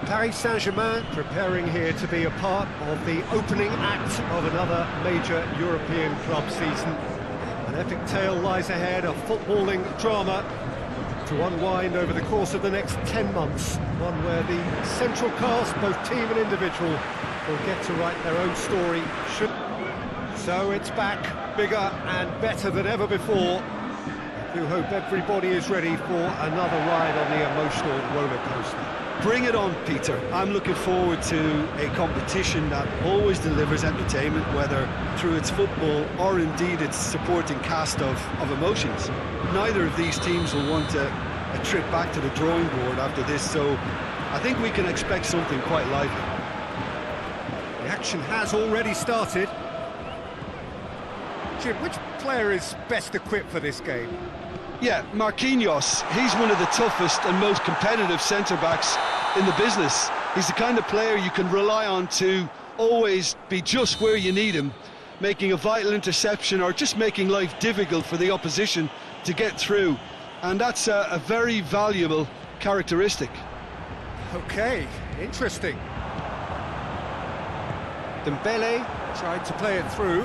Paris Saint-Germain preparing here to be a part of the opening act of another major European club season. An epic tale lies ahead, a footballing drama to unwind over the course of the next 10 months. One where the central cast, both team and individual, will get to write their own story. So it's back, bigger and better than ever before. I do hope everybody is ready for another ride on the emotional roller coaster. Bring it on, Peter. I'm looking forward to a competition that always delivers entertainment, whether through its football or indeed its supporting cast of emotions. Neither of these teams will want a trip back to the drawing board after this, so I think we can expect something quite lively. The action has already started. Jim, which player is best equipped for this game? Yeah, Marquinhos. He's one of the toughest and most competitive centre-backs in the business. He's the kind of player you can rely on to always be just where you need him, making a vital interception or just making life difficult for the opposition to get through. And that's a very valuable characteristic. Okay, interesting. Dembele tried to play it through.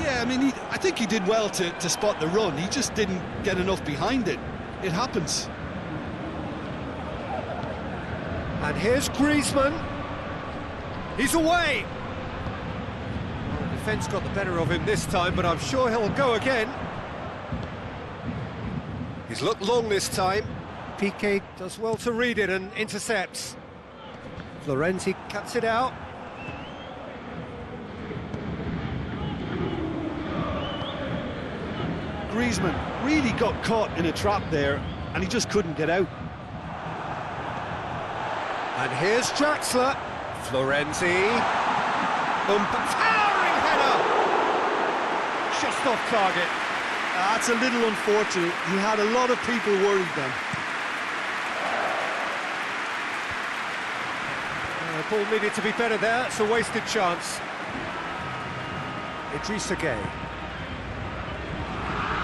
Yeah, I mean, I think he did well to spot the run. He just didn't get enough behind it. It happens. And here's Griezmann. He's away. Well, the defence got the better of him this time, but I'm sure he'll go again. He's looked long this time. Piqué does well to read it and intercepts. Florenzi cuts it out. Griezmann really got caught in a trap there, and he just couldn't get out. And here's Draxler. Florenzi. Towering header! Just off target. That's a little unfortunate. He had a lot of people worried then. The ball needed to be better there. It's a wasted chance. Idrissa Gueye.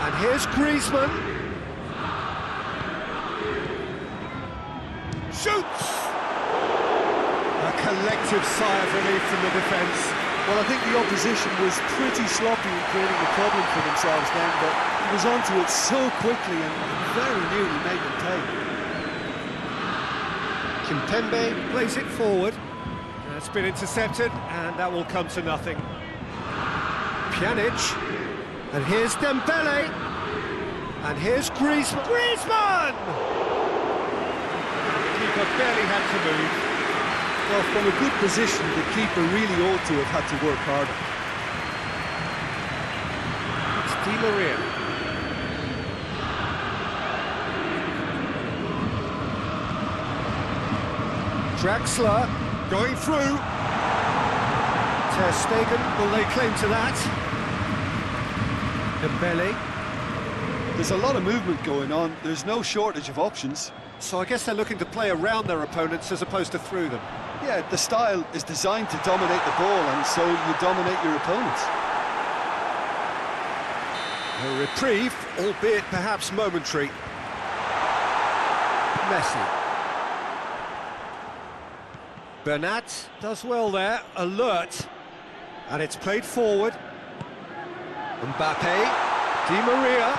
And here's Griezmann. Shoots! A collective sigh of relief from the defence. Well, I think the opposition was pretty sloppy in creating a problem for themselves then, but he was onto it so quickly and very nearly made them pay. Kimpembe plays it forward. That's been intercepted, and that will come to nothing. Pjanic. And here's Dembele. And here's Griezmann. Griezmann! The keeper barely had to move. Well, from a good position, the keeper really ought to have had to work harder. It's Di Maria. Draxler going through. Ter Stegen will lay claim to that. Dembele. There's a lot of movement going on. There's no shortage of options. So I guess they're looking to play around their opponents as opposed to through them. Yeah, the style is designed to dominate the ball, and so you dominate your opponents. A reprieve, albeit perhaps momentary. Messi. Bernat does well there, alert. And it's played forward. Mbappe, Di Maria,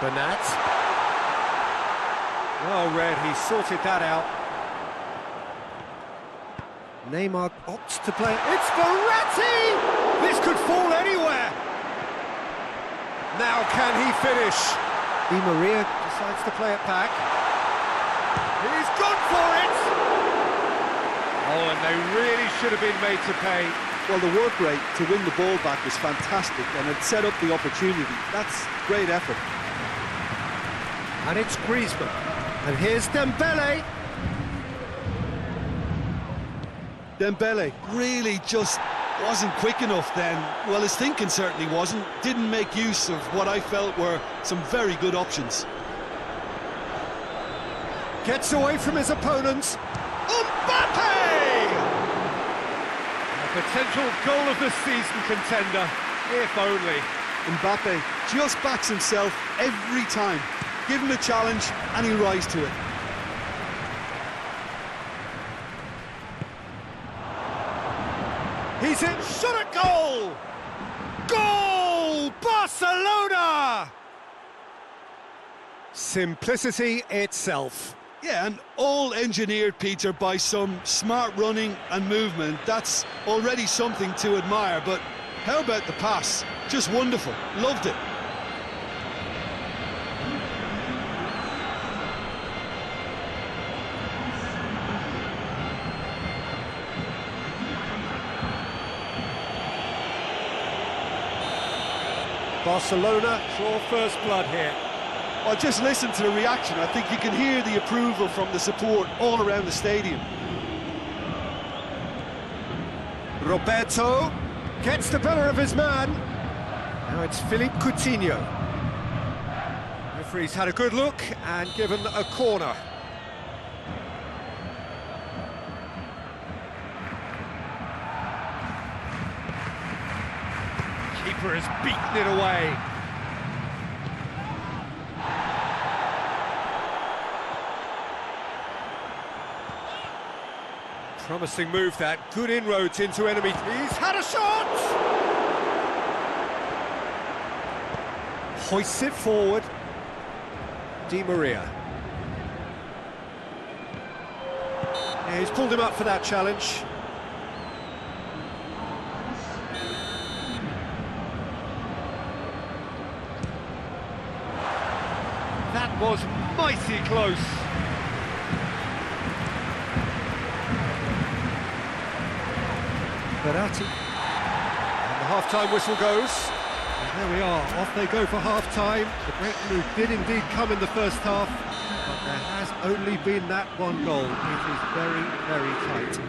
Bernat. Well read, he sorted that out. Neymar opts to play. It's Verratti! This could fall anywhere. Now can he finish? Di Maria decides to play it back. He's gone for it! Oh, and they really should have been made to pay. Well, the work rate to win the ball back was fantastic, and it set up the opportunity. That's great effort. And it's Griezmann. And here's Dembele. Dembele really just wasn't quick enough then. Well, his thinking certainly wasn't. Didn't make use of what I felt were some very good options. Gets away from his opponents. Mbappe! A potential goal of the season contender, if only. Mbappe just backs himself every time. Give him a challenge and he'll rise to it. He's in, shot at goal! Goal! Barcelona! Simplicity itself. Yeah, and all engineered, Peter, by some smart running and movement. That's already something to admire, but how about the pass? Just wonderful. Loved it. Barcelona draw first blood here. Well, just listen to the reaction. I think you can hear the approval from the support all around the stadium. Roberto gets the better of his man. Now it's Philippe Coutinho. Referee's had a good look and given a corner. Keeper has beaten it away. Promising move that, good inroads into enemy. He's had a shot! Hoists it forward. Di Maria. Yeah, he's pulled him up for that challenge. That was mighty close. Berratti. And the half-time whistle goes. And there we are, off they go for half-time. The breakthrough did indeed come in the first half, but there has only been that one goal. It is very, very tight.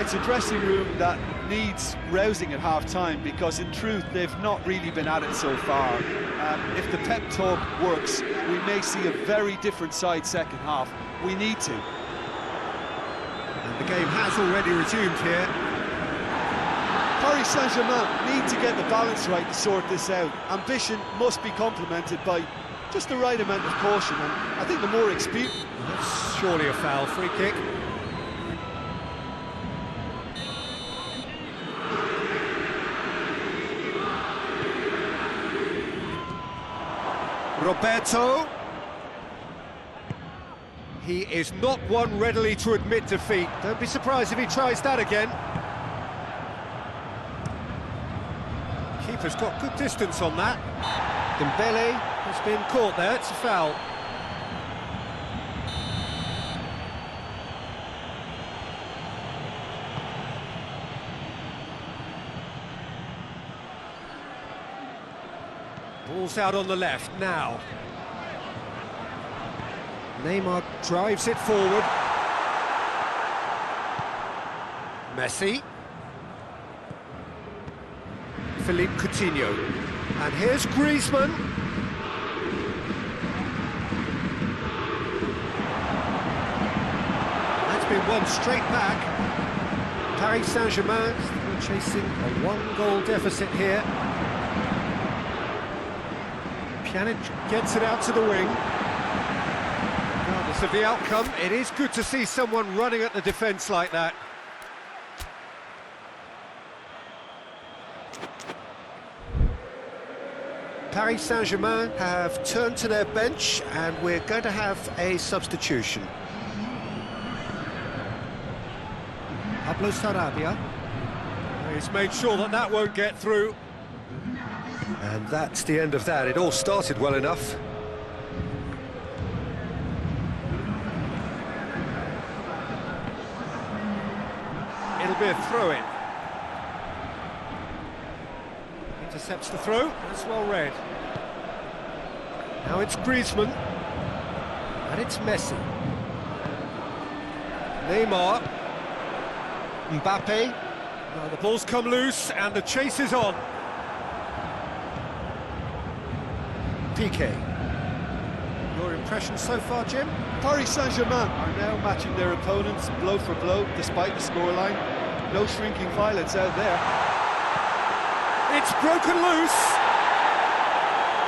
It's a dressing room that needs rousing at half-time, because in truth they've not really been at it so far. If the pep talk works, we may see a very different side second half. We need to. And the game has already resumed here. Paris Saint-Germain need to get the balance right to sort this out. Ambition must be complemented by just the right amount of caution, and I think the more experience... That's surely a foul, free kick. Roberto. He is not one readily to admit defeat. Don't be surprised if he tries that again. Keeper's got good distance on that. Dembele has been caught there, it's a foul. Ball's out on the left now. Neymar drives it forward. Messi. Philippe Coutinho. And here's Griezmann. That's been won straight back. Paris Saint-Germain still chasing a one-goal deficit here. Pjanic gets it out to the wing. Regardless of the outcome, it is good to see someone running at the defence like that. Paris Saint-Germain have turned to their bench, and we're going to have a substitution. Pablo Sarabia. He's made sure that that won't get through. And that's the end of that. It all started well enough. It'll be a throw-in. Intercepts the throw, that's well read. Now it's Griezmann. And it's Messi. Neymar. Mbappe. Now the ball's come loose and the chase is on. PK. Your impression so far, Jim? Paris Saint-Germain are now matching their opponents blow for blow, despite the scoreline. No shrinking violence out there. It's broken loose.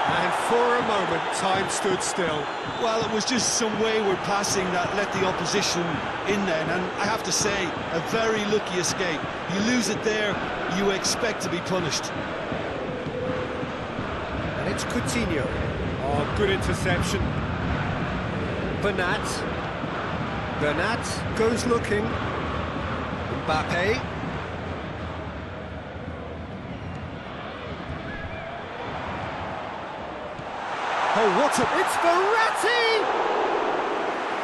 And for a moment, time stood still. Well, it was just some wayward passing that let the opposition in then, and I have to say, a very lucky escape. You lose it there, you expect to be punished. And it's Coutinho. Oh, good interception. Bernat goes looking. Mbappe. Oh, what a... It's Verratti!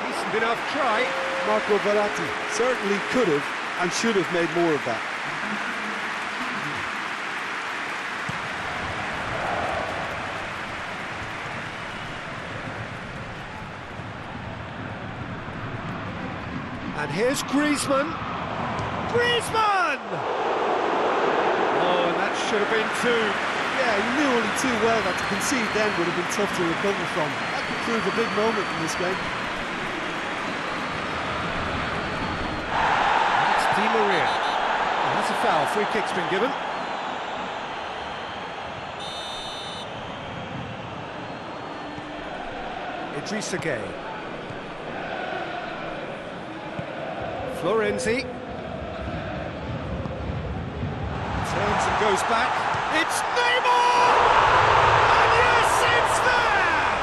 Decent enough try. Marco Verratti certainly could have and should have made more of that. And here's Griezmann. Griezmann! Oh, and that should have been two. Yeah, he knew only too well that to concede then would have been tough to recover from. That could prove a big moment in this game. It's Di Maria. And that's a foul. Free kick's been given. Idrissa Gueye. Florenzi. Turns and goes back. It's Neymar! And yes, it's there!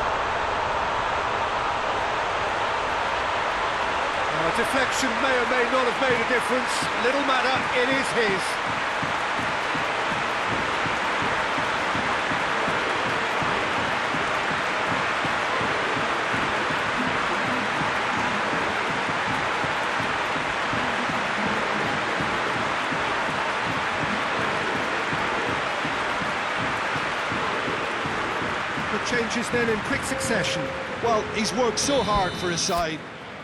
Now, a deflection may or may not have made a difference. Little matter, it is his. Changes then in quick succession. Well, he's worked so hard for his side,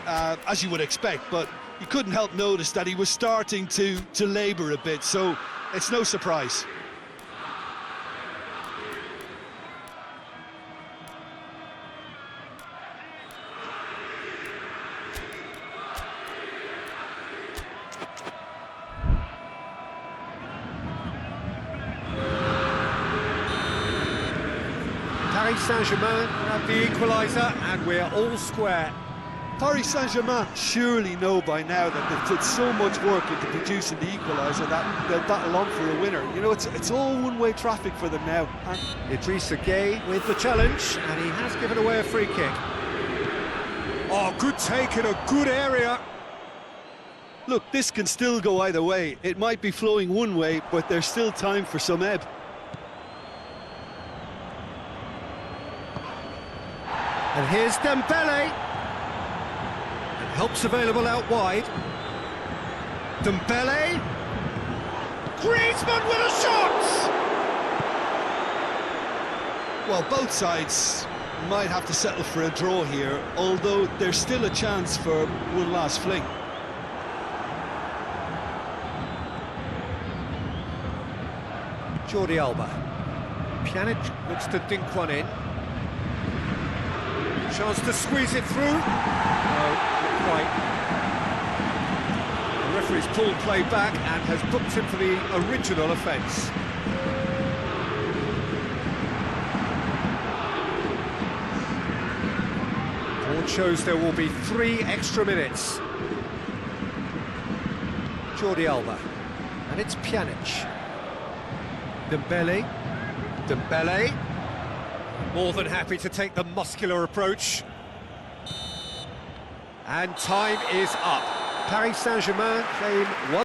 as you would expect, but you couldn't help notice that he was starting to labour a bit, so it's no surprise. Saint-Germain have the equaliser, and we're all square. Paris Saint-Germain surely know by now that they've put so much work into producing the equaliser that they'll battle on for a winner. You know, it's all one-way traffic for them now. And Idrissa Gueye with the challenge, and he has given away a free kick. Oh, good take in a good area. Look, this can still go either way. It might be flowing one way, but there's still time for some ebb. And here's Dembele. And help's available out wide. Dembele. Griezmann with a shot! Well, both sides might have to settle for a draw here, although there's still a chance for one last fling. Jordi Alba. Pjanic looks to dink one in. Chance to squeeze it through. No, not quite. The referee's pulled play back and has booked him for the original offence. Board shows there will be 3 extra minutes. Jordi Alba. And it's Pjanic. Dembele. Dembele. More than happy to take the muscular approach. And time is up. Paris Saint-Germain came 1